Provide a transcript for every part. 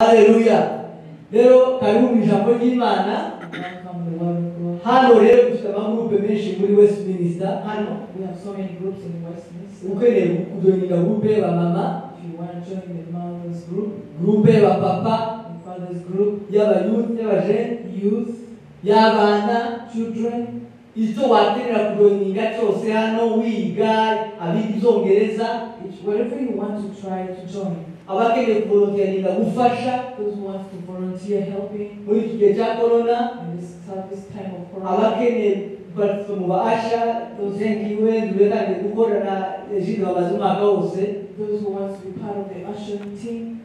Haleluya. Rero karibu mu ijambo ry'Imana. Hano rero dufite amagurupe menshi muri Westminster. Hano We have so many groups in Westminster. ukeneye kujoininga gurupe ba mama, If you want to join the mother's group, gurupe ba papa, the father's group, y'aba youth, y'aba jeune, youth, y'abana, children, icyo wakenera kujoininga cyose hano wiga abiga ibyongereza, wherever you want to try to join. abakeneye kuvolontiyaringa gufasha Those who want to volunteer helping muri iki gihe cya corona, in this time of corona. abakeneye kubarizwa mu baasha tuzengiwe dubekange gukorana ejide bamaze umwaka wose, Those who want to be part of the ushering team,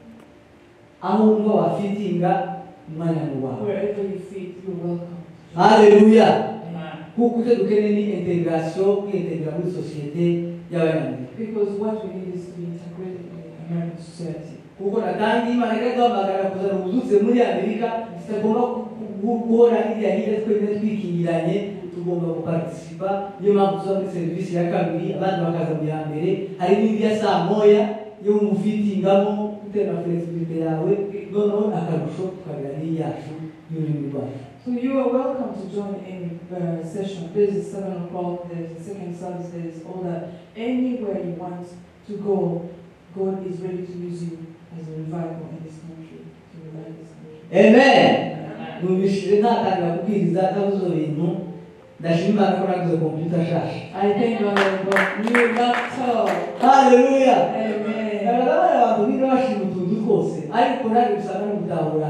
aho wumva wafitinga umwanya mu wawe. wherever you fit, you're welcome. Haleluya. Amen. Kuko icyo dukeneye ni integration, kwintegra muri sosiyete y'abanyamerika. Because what we need is to be integrated in the American society. Kuko natangi Imana ikaduhamagara kuzana ubuzutse muri Amerika, tutagomba guhora iriya hirya twebwe twikingiranye, tugomba guparticipa. Niyo mpamvu tuza muri serivisi ya kabiri, abandi bakaza mu ya mbere. Hari n'indi ya saa moya yo mufitingamo gutera flexibility yawe, noneho akarusho tukagira n'iyacu y'ururimi rwacu. So you are welcome to join in the session. This is 7 o'clock, there's the second service, there's all that. Anywhere you want to go, God is ready to use you as a revival in this country, to revive this country. Amen. Numvishije ntatangira kubwiriza atabuze ibintu, ndashima Imana ko naguze computer shasha. I thank God that God new laptop. Haleluya. Amen. Ndabona abantu biga bashima utuntu twose, ariko nari gusanga no gutahura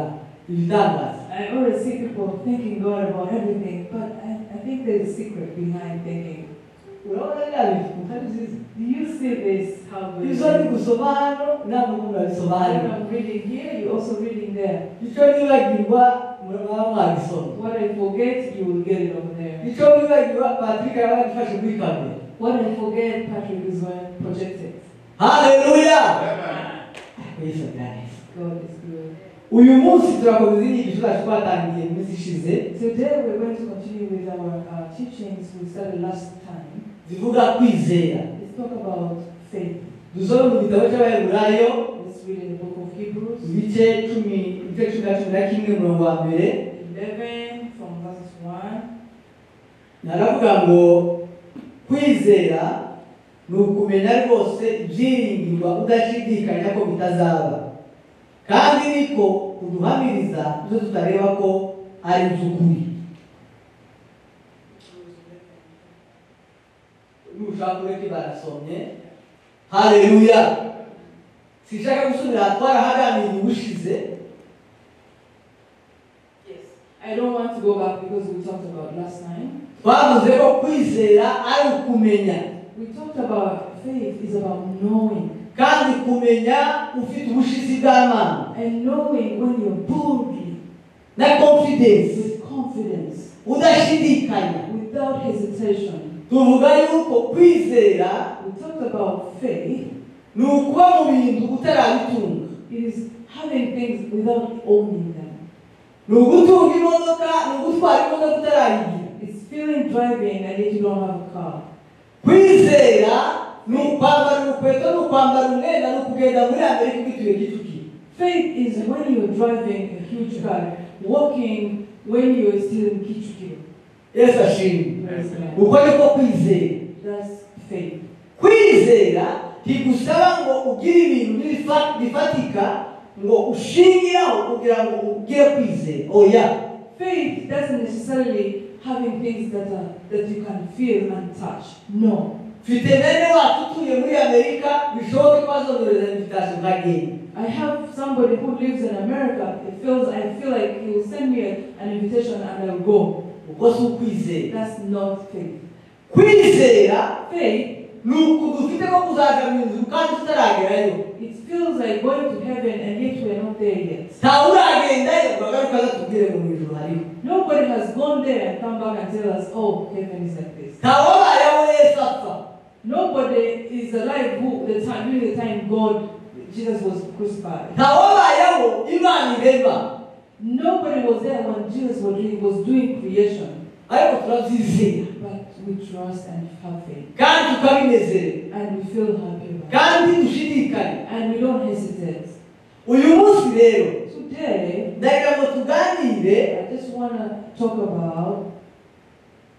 ibitangaza. I always see people thanking God about everything, but I think there's a secret behind thinking. Urabona bya bintu mutabizizi. Do you see this? How we Izo ni gusoma hano ntabwo umuntu abisoma hano. I'm reading here, you're also reading there. Icyo nibagirwa muraba mwagisoma. What I forget, you will get it over there. Icyo nibagirwa Patrick yaba yifashe kuri kamera. What I forget, Patrick is going to project it. Haleluya. God is good. Uyu munsi turakomeza inyigisho zacu twatangiye mu minsi ishize. Today we're going to continue with our teachings we started last time. Zivuga kwizera. Let's talk about faith. Dusome mu gitabo cy'Abaheburayo Let's read in the book of Hebrews. ibice 10 umurongo wa mbere. 11 from verse 1. Naravuga ngo kwizera ni ukumenya rwose ibyiringirwa udashidikanya ko bitazaba, kandi niko kuduhamiriza ibyo tutareba ko ari iby'ukuri. Nushaka ureke barasomye. Haleluya. Sishaka gusubira twarahaganiriye ubushize. Yes. I don't want to go back because we talked about last time. Twavuze ko kwizera ari ukumenya. We talked about faith is about knowing. Kandi kumenya ufite ubushizi bw'Imana. And knowing when you're boldly, Na confidence. with confidence, Udashidikanya. without hesitation. Tuvuga yuko kwizera We talked about faith. ni ukuba mu bintu utarabitunga. It is having things without owning them. Ni ugutunga imodoka, ni ugutwara imodoka utarayigira. It's feeling driving and yet you don't have a car. Kwizera ni ukwambara urukweto, ni ukwambara umwenda, ni ukugenda muri Amerika ugituye Kicukiro. Faith is when you're driving a huge car, walking when you're still in Kicukiro. Yesu ashimwe. Praise God. Uko niko kwizera. That's faith. Kwizera ntigusaba ngo ugire ibintu bifatika ngo ushingiraho kugira ngo ugire kwizera. Oya. Faith doesn't necessarily having things that you can feel and touch. No. Mfite bene wacu utuye muri Amerika bishoboke ko azongereza invitation nkagenda. I have somebody who lives in America. I feel like he will send me an invitation and I'll go. Uko si ukwizera. That's not faith. Kwizera Faith, ni uku dufite ko kuzaja mu ijuru kandi tutaragerayo. it feels like going to heaven and yet we're not there yet. Ntawe uragendayo bagaruka azatubwire ngo mu ijuru hariho. Nobody has gone there and come back and tell us, oh, heaven is like this. Ntawe wabayeho Yesu apfa. Nobody is alive during the time Jesus was crucified. Ntawe wabayeho Imana irema. Nobody was there when Jesus was doing creation. Ariko turabyizera. But we trust and have faith. Kandi tukabinezererwa. And we feel happy about it. Kandi dushidikanya. And we don't hesitate. Uyu munsi rero tubwire I just want to talk about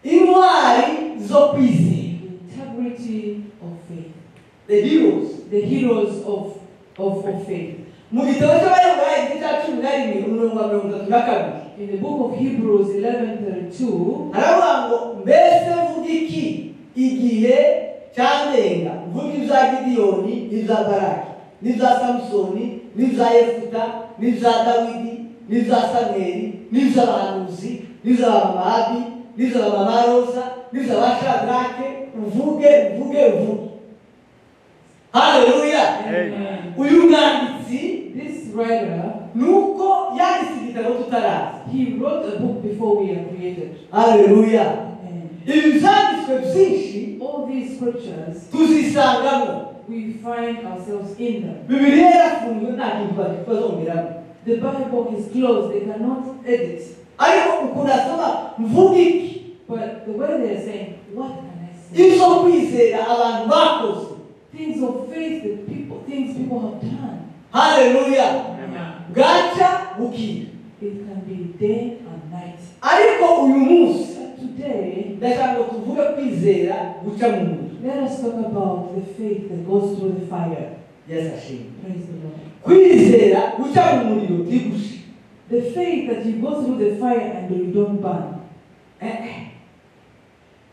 intwari zo kwizera, the integrity of faith, the heroes. the heroes of faith. Mu gitabo cy'Abayahudi igice cya 11 umurongo wa 32 In the book of Hebrews 11:32, haravuga ngo mbese mvuga iki igihe cyandenga, mvuga ibya Gidiyoni n'ibya Baraki n'ibya Samusoni n'ibya Yefuta n'ibya Dawidi n'ibya Samweli n'ibya abahanuzi n'ibya Mowabi n'ibya Marosa n'ibya Shadrake, uvuge. Haleluya. Amen. Uyu mwanditsi This writer, nuko yanditse igitabo tutarazi. he wrote a book before we are created. Haleluya. Amen. Ibi byanditswe byinshi All these scriptures, tuzisangamo. we find ourselves in them. Bibiliya yarafunzwe nta kintu bazongeramo. The Bible is closed, they cannot edit. Ariko ukunasoma mvuga iki But the way they are saying, what can I say? izo kwizera abantu bakoze. Things of faith that things people have done. Haleluya. Bwaca bukira. It can be day and night. Ariko uyu munsi But today, ndashaka ngo tuvuge kwizera guca mu muriro. let us talk about the faith that goes through the fire. Yesu ashimwe. Praise the Lord. Kwizera guca mu muriro ntigushye. The faith that you go through the fire and you don't burn.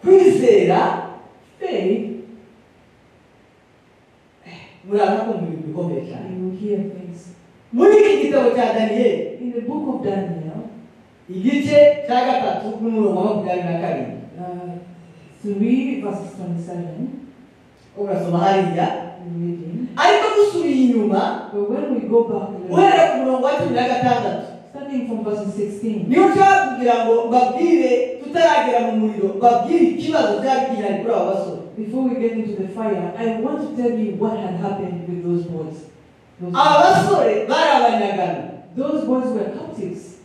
Kwizera Faith, muraza ko mu bintu bikomeye cyane. you will hear things. Muri iki gitabo cya Daniyeli In the book of Daniel, igice cya 3 n'umurongo wa 22 3 verses 27, urasoma hariya. reading. Ariko dusubiye inyuma But when we go back a little, uhera ku murongo wa 16 starting from verse 16, niyo nshaka kugira ngo mbabwire tutaragera mu muriro, mbabwire ikibazo cyari gihari kuri aba basore. before we get into the fire, I want to tell you what had happened with those boys. Aba basore bari abanyagano, Those boys were captives.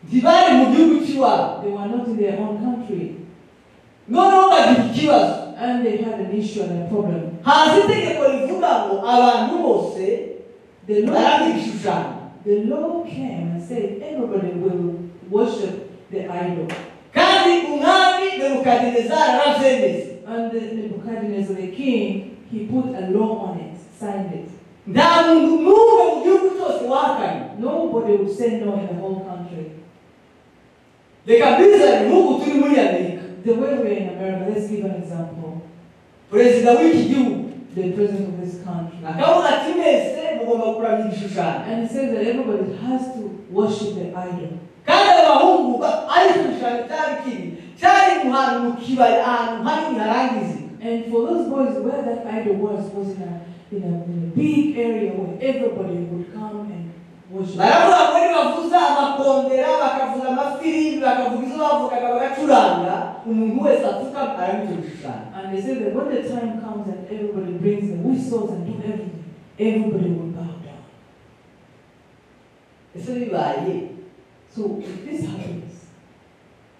ntibari mu gihugu cy'iwabo, They were not in their own country. noneho bagira ikibazo. And they had an issue and a problem. Haza itegeko rivuga ngo abantu bose The law, baragira igishushanyo, the law came and said everybody will worship the idol. kandi umwami Nebukadinezari arabyemeza. And the Nebuchadnezzar, the king, he put a law on it, signed it. Nta muntu n'umwe mu gihugu cyose wahakanye. Nobody would say no in the whole country. Reka mbizane nk'ubu turi muri Amerika. The way we're in America, let's give an example. Perezida w'iki gihugu The president of this country. akavuga ati mwese mugomba kuramya igishushanyo, And he says that everybody has to worship the idol. kandi abahungu ari igishushanyo cyari kiri cyari mu hantu mu kibaya, ahantu hanini harangiza. And for those boys, where that idol was in a big area where everybody would come and worship. Baravuga ngo nibavuza amakondera, bakavuza amafirimbi, bakavuga izo bavugaga bagacuranga, umuntu wese apfuka aramya icyo gishushanyo. And they said that when the time comes and everybody brings the whistles and do everything, everybody will bow down. Ese bibaye So if this happens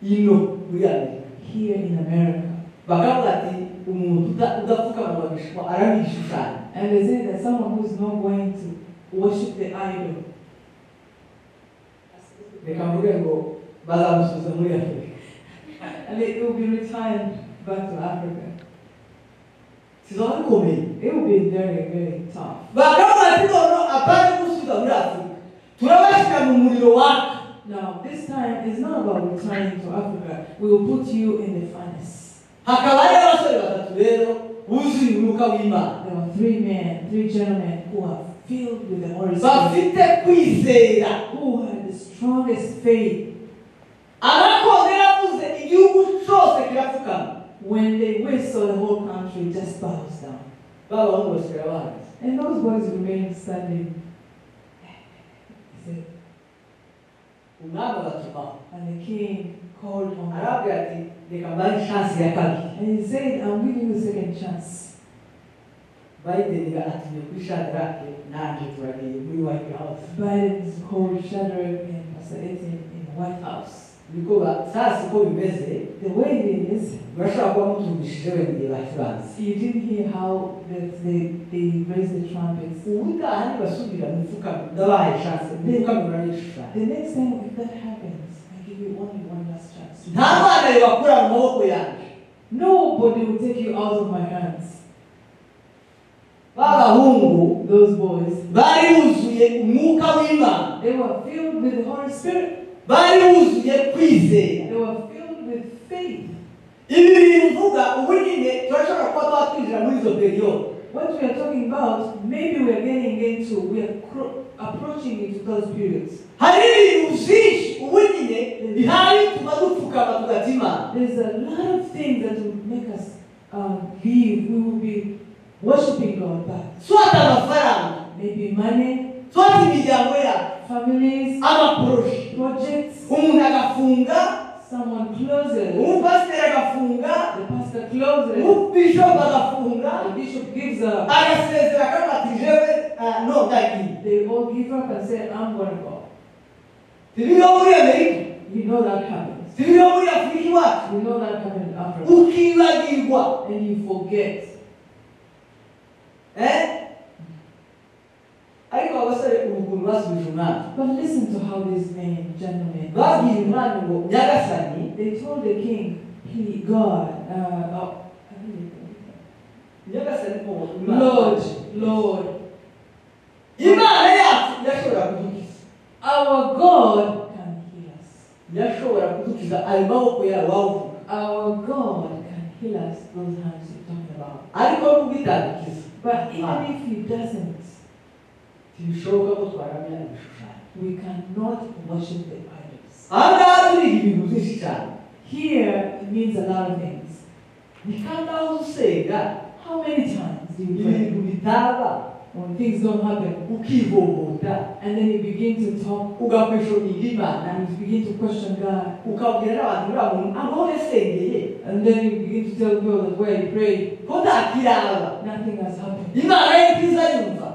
ino muri Amerika, here in America, bakavuga ati umuntu udapfukama ngo aramya igishushanyo, and they say that someone who is not going to worship the idol, reka mvuge ngo bazamusubiza muri Afurika. and it will be retired back to Africa. Sizaba bikomeye. It will be very, very tough. Bakavuga ati noneho apana gusubiza muri Afurika, turabashyira mu muriro waka. Now, this time is not about returning to Africa. We will put you in the furnace. Hakaba hari abasore batatu rero buzuye umwuka w'Imana, There were three gentlemen who are filled with the Holy Spirit, bafite kwizera. who had the strongest faith. Arakongera avuze igihugu cyose kirapfukama. When they whistle, the whole country just bows down. Baba bahungu basigara bahagaze. And those boys remained standing. Umwami agatumaho, And the king called on them. arabwira ati reka mbahe chance ya kabiri. And he said, I'm giving you a second chance. Biden atumye kuri Shadrake nanjye turagiye muri White House. Biden called Shadrach and Pastor Etienne in the White House. Niko sasa uko bimeze The way it is, urashobora kuba mutumvishije wenda igihe bacuranze you didn't hear how they raised the trumpets. ubutaha nibasubira mupfukame ndabahaye chance mupfukame urayishushanya The next time if that happens, I give you only one last chance. nta mwana yabakura mu maboko yanjye Nobody will take you out of my hands. b'abahungu Those boys, bari buzuye umwuka w'Imana they were filled with the Holy Spirit. bari buzuye kwizera They were filled with faith. ibi bintu mvuga ubu nyine turashobora kuba twatwinjira muri izo periyode. What we are talking about, maybe we are getting into, we are approaching into those periods. hari ibintu byinshi ubu nyine bihari tuba dupfukama tugatima. There's a lot of things that will make us leave. We will be worshiping God back. swata amafaranga Maybe money, swata imiryango yacu families, amaporoje projects, umuntu agafunga someone closes, umupasiteri agafunga the pastor closes, umubishopu agafunga the bishop gives up, agasezera akavuga ati jewe no ndagiye. they all give up and say, I'm going to go. turiho muri amerika You know that happens. turiho muri afurika iwacu You know that happens in Africa. ukibagirwa And you forget. ariko abasore urukuntu basubije umwana But listen to how these men, gentlemen, babwiye umwana ngo nyagasani they told the king, he, God, nyagasani ko Lord, imana yacu yashobora kudukiza our God can heal us. yashobora kudukiza ayo maboko yawe wavuga Our God can heal us, those hands you're talking about. ariko nubwo itadukiza But even if he doesn't, ntibishoboka ko twaramya ibishushanyo. we cannot worship the idols. aha ngaha turiga ibintu byinshi cyane Here, it means a lot of things. ni kangaho usenga How many times do you pray ibintu bitaba when things don't happen? ukivombota And then you begin to talk ugakwishonira imana and you begin to question God. ukabwira n'abantu uriya muntu aho yasengeye And then you begin to tell people that where you prayed, ko ntakiraba nothing has happened. imana ye ntiza yumva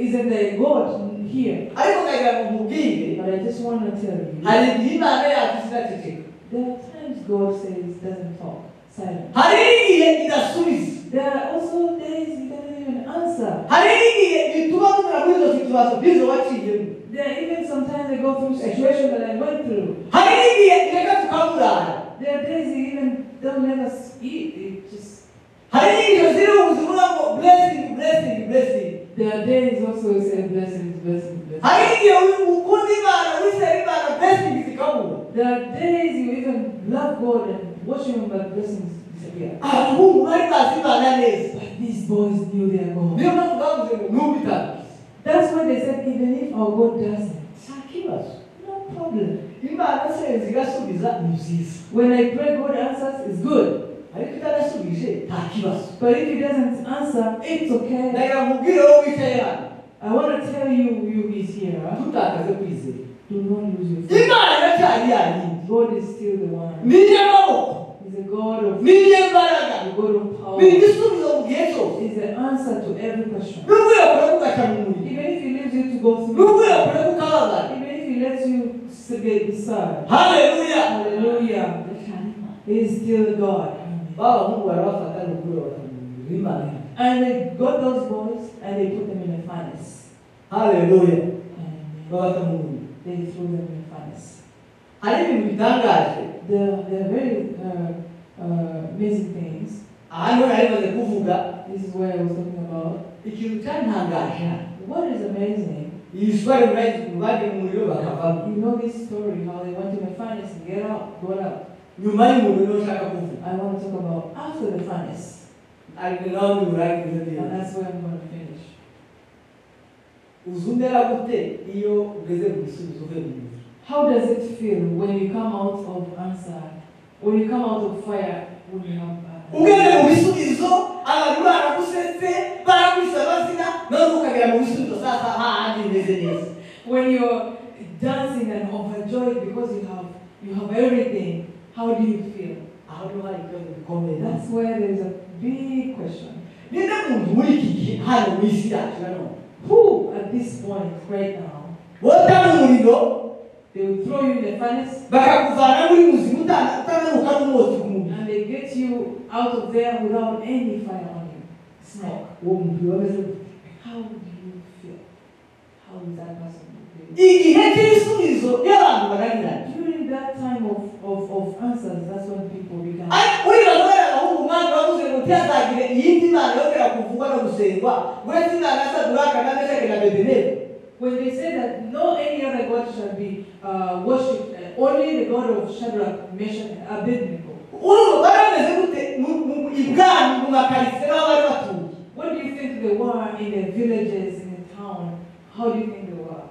Isn't there God here? ariko ndagira ngo nkubwire But I just want to tell you, hari igihe imana yacu izinaceceka there are times God says doesn't talk, silent. hari n'igihe idasubiza There are also days He doesn't even answer. hari n'igihe bituma tunyura muri izo situwasiyo by'izo waciyemo There are even sometimes I go through situations that I went through. hari n'igihe reka tukamurara There are days He even don't let us eat. It just. hari n'igihe ziri ubuzima ngo blessing blessing blessing. There are days also He says blessings, blessings, blessings. hari n'igihe ukunda imana wisera imana blessing zikabura. There are days you even love God and worship Him, but blessings disappear. abahungu bari bazi imana neza But these boys knew their God. niyo mpamvu bavuze ngo nubwo itabizi That's why they said, even if our God doesn't, nta kibazo no problem. imana senze igasubiza ni byiza When I pray, God answers, it's good. ariko itarasubije nta kibazo. But if He doesn't answer, it's okay. ndagira ngo ubwire wowe wicaye hano I want to tell you, you is here. tutakaze kwizera Do not lose your faith. imana iracyari yayindi God is still the one. niyo maboko He's a God of niyo mbaraga the God of power. ni igisubizo mu gihe cyose He's the answer to every question. nubwo yakora kugaca mu muriro Even if He leaves you to go nubwo through, yakora kukababara. even if He lets you get inside, haleluya hallelujah, He is still God. b'abahungu barabafata n'ukuri bakamurira imana. And they got those boys and they put them in a furnace. haleluya And babata mu muriro. they threw them in a furnace. hari ibintu bitangaje They're very amazing things. aha niho nari maze kuvuga This is what I was talking about. ikintu cyantangaje. What is amazing, iyi sipari murayizi ukuntu bagiye mu muriro bakavamo you know this story, how they went to the furnace and get out, got out. nyuma y'umuriro niho nshaka kuvuga I want to talk about after the furnace. ariko nawe ntiburangize And neza. that's where I'm going to finish. uzumera gute iyo ugeze mu gisubizo uvuye mu muriro? How does it feel when you come out of answer, when you come out of fire, when you have ugeze mu bisubizo abantu baragusetse barakwise amazina none ukagera mu bisubizo sasa hahandi bimeze neza. when you're dancing and overjoyed because you have everything, how do you feel? aho niho hari ikibazo gikomeye. That's where there's a big question. ninde muntu muri iki gihe hano mu isi yacu nanone Who at this point right now, wota mu muriro They will throw you in the furnace bakakuvana muri muzima utananuka n'umwotsi ku mubiri. and they get you out of there without any fire on you. Smoke. Uwo muntu bameze gute? How do you feel? How is that person feel? Igihe cy'ibisubizo y'abantu bananiranye. During that time of answers, that's when people become. uribaza ahubwo umwami wavuze ngo ntiyazagire iyindi mana yongera kuvugwa no gusengwa uretse imana ya Saduraka na Meshaki na Abedenego. When they say that no any other God shall be worshipped, only the God of Shadrach, Meshach, and Abednego. Barameze gute ibwami mu makaritsiye n'aho bari batuye? What do you think they were in the villages, in the town? How do you think they were?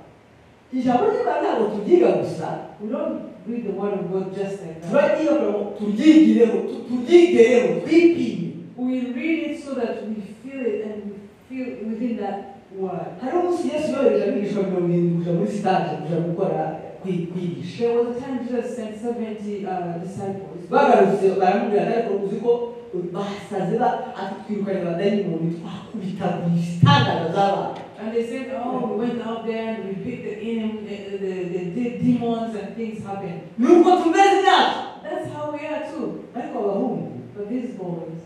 Ijambo ry'Imana ntabwo tubyiga gusa, We don't read the word of God just like that. turaryiga ngo turyigireho, turyigereho, twipime. We read it so that we feel it and we feel within that word. Hari umunsi Yesu yohereje abigishwa 70 kuja muri stage kuja gukora kwigisha. There was a time Jesus sent 70 disciples. Bagarutse baramubwira ariko uzi ko basaze atwirukanye abadayimoni twakubita ibitandaro z'abantu. And they said, oh, we went out there and we beat the demons and things happened. Nuko tumeze natwe. That's how we are too. Ariko abahungu, But these boys,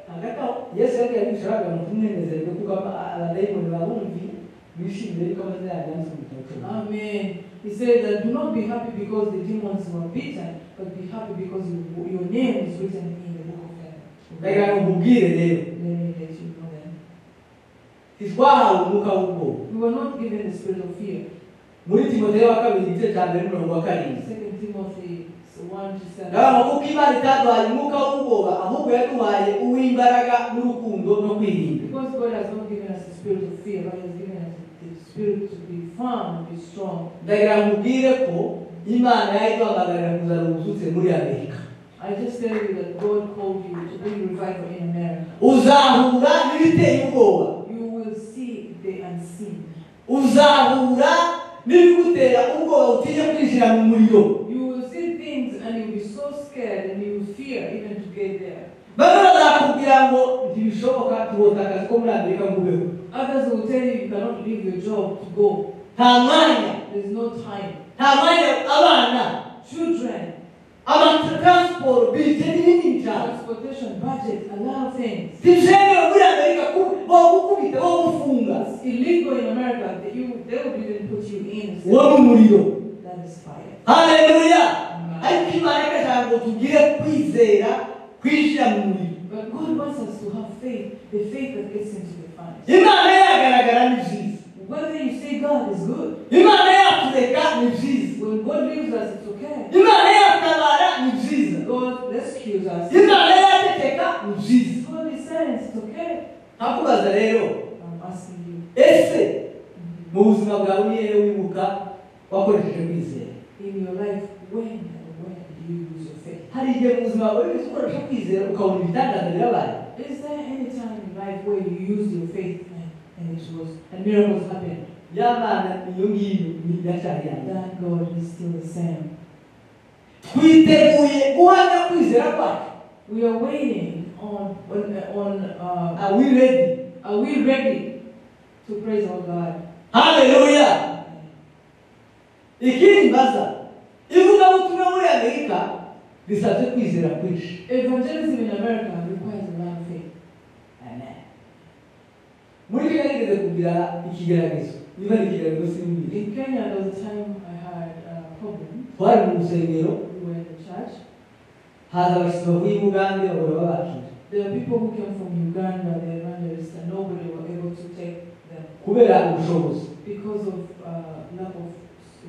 hagati aho Yesu yari yabishaka mu kumwemezerwa kuko abadayimoni babumvi bishimire ko amazina yanjye yanditse mu gitabo cy'Imana. Amen. He said that do not be happy because the demons were beaten, but be happy because your name is written in the book of heaven. Reka nkubwire rero, Let me let you know that. ntitwahawe umwuka w'ubwoba. We were not given the spirit of fear. Muri Timoteyo wa kabiri igice cya mbere n'umurongo wa karindwi. 2 Timothy 1:7. Ndabona kuko Imana itaduhaye umwuka w'ubwoba, ahubwo yaduhaye uw'imbaraga n'urukundo no kwirinda. Because God has not given us the spirit of fear, but He has given us the spirit to be firm and be strong. Ndagira nkubwire ko Imana yayiduhamagarira kuzana ubusutse muri Amerika. I just tell you that God called you to bring revival in America. Uzahura n'ibiteye ubwoba. You will see the unseen. Uzahura n'ibigutera ubwoba utinya kwinjira mu muriro. You will see things and you will be so scared and you will fear even to get there. Bamwe bazakubwira ngo ntibishoboka tubota akazi ko muri Amerika ngubeho. Others will tell you you cannot leave your job to go. Nta mwanya, There's no time. nta mwanya abana, Children, transport, bije n'ibindi cyane. transportation, budget, a lot of things. Tibyemewe muri Amerika bagukubita bagufunga. It's illegal in America that they will even put you in. Uwo mu muriro. That is fire. Haleluya. Ariko Imana igashaka ngo tugire kwizera kwinjira mu muriro. But God wants us to have faith, the faith that gets into the fire. Imana yagaragara ni byiza. Whether you say God is good, Imana yatureka ni byiza. when God leaves us, it's okay. Imana yatabara ni byiza. God rescues us. Imana yategeka ni byiza. God is silent, it's okay. Ntakubaza rero, I'm asking you, ese mu buzima bwawe niyo wibuka wakoresheje kwizera? in your life, when do you use your faith? Hari igihe mu buzima bwawe wigeze ukoresha kwizera ukabona ibitangaza birabaye? Is there any time in life where you used your faith and miracles happened? Y'Imana iyo ngiyo ni yacyari yanjye. That God is still the same. Twiteguye guhamya kwizera kwacu. We are waiting on. Are we ready? Are we ready to praise our God? Hallelujah. Ikindi mbaza, ivugabutumwa muri Amerika bisabye kwizera kwinshi. Evangelism in America requires a lot of faith. Amen. Muri Kenya nigeze kugira ikigeragezo. Niba ari ikigeragezo simbi. In Kenya, there was a time I had a problem. Twari mu rusengero. We were in the church. Haza abashyitsi bavuye i Bugande bahora babakira. There are people who came from Uganda, the evangelists, and nobody were able to take them Kubera ubushobozi. because of lack of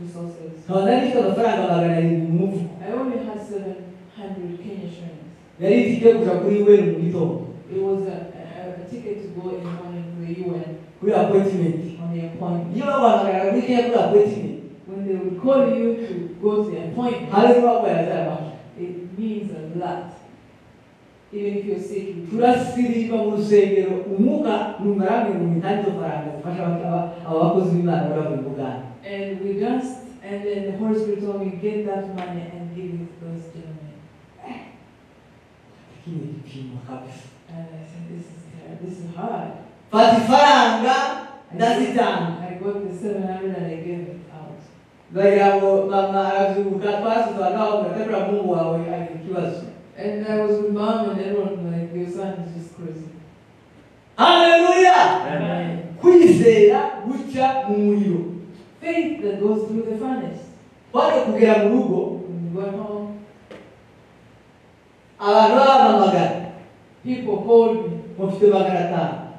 resources. Nkaba nifite amafaranga 700 mu mufuko. I only had 700 Kenya shillings. Yari itike kuja kuri UN mu gitondo. It was a ticket to go in the morning to the UN Kuri appointment. on the appointment. Iyo baguhamagara muri Kenya kuri appointment. When they would call you to go to the appointment, Hari baguhamagara. it means a lot. Even if you're sick, you Turasirimba mu rusengero umwuka numaramwe mu mitanzo faranga gufasha abakozi b'Imana bari mu Bugande. and we danced, and then the Holy Spirit told me, get that money and give it to those gentlemen. Kini kipimo kabisa. And I said, this is hard. Fati faranga ndazitanga. I got the 700 and I gave it out. ndagira ngo mama arazuka twasuza naho ngatabura mungu wawe ari ikibazo. And I was with mom and everyone like, your son is just crazy. Hallelujah. Amen. Kwizera guca mu muriro. Faith that goes through the furnace. Bari kugera mu rugo When you go home, abantu bampamagara people called me mufite magana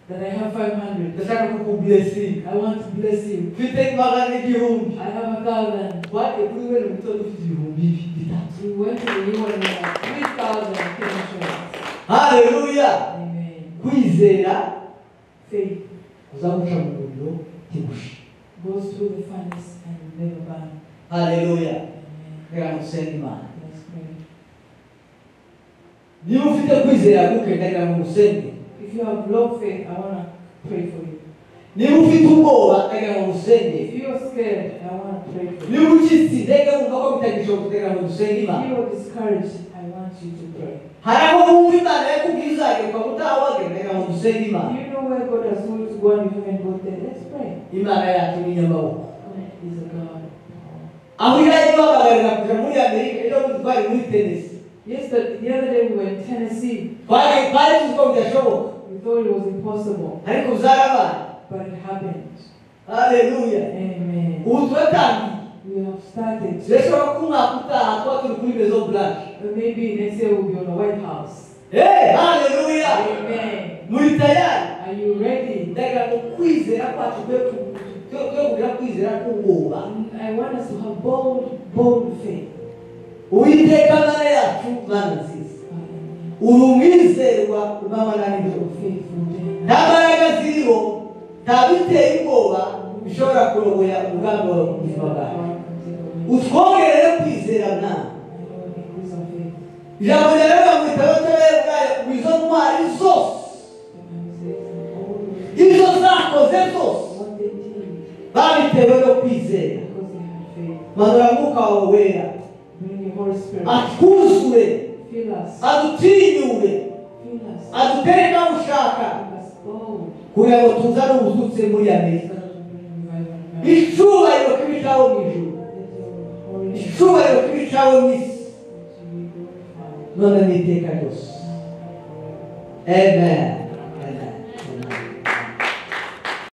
500 that I have 500. ndashaka kukublessinga I want to bless you. mfite magana 1000 I have 1,000. twagiye kuri we mu gitondo ufite 2,000 We went to the new one and had 3,000 insurance. Hallelujah. Amen. Kwizera Faith kuzaguca mu muriro kigusha. goes through the furnace and never burn. Hallelujah. Amen. Kera musenga Imana. Let's pray. Niba ufite kwizera guke ndagira ngo musenge. If you have low faith, I want to pray for you. Niba ufite ubwoba ndagira ngo musenge. If you are scared, I want to pray for you. Niba ucitse intege wumva ko bitagishoboka ndagira ngo dusenge If Imana. you are discouraged, I want you to pray. Hari aho wumva Imana yakubwiza ukaba utahagera ndagira ngo dusenge Do Imana. you know where God has told you to go and you haven't got there? Let's pray. Imana yacu ni nyamaboko. God is a God. Aho iraje babagarira kuja muri Amerika ejo twari muri Tennessee. The other day we were in Tennessee. Twari tuzi ko bidashoboka. We thought it was impossible, Ariko zarabaye. but it happened. Hallelujah. Amen. Ubu turatangiye. We have started. Zishobora ko umwaka utaha tuba turi kuri Maison Blanche. Maybe next year we'll be on the White House. Hey, hallelujah. Amen. Muri tayari. Are you ready? Ndagira ngo kwizera kwacu kugira kwizera k'ubwoba. I want us to have bold faith. Uwiteka Mana yacu Mana nziza. Uri umwizerwa umamana n'ijoro. Nta mbaraga ziriho, nta biteye ubwoba bishobora kurogoya umugambi wawe ku buzima bwawe. Utwongerere kwizera nawe. Ijambo ryawe mu gitabo cy'Abaheburayo ngo izo ntwari zose izo zakoze zose babitewe no kwizera. Manura Mwuka wawe wera atwuzure, adutinyure, adutere nawe ushaka kugira ngo tuzane ubuzutse muri Amerika. Icyubahiro kibi cyawe mu ijuru, icyubahiro kibi cyawe mu isi, none n'iteka ryose. Amen.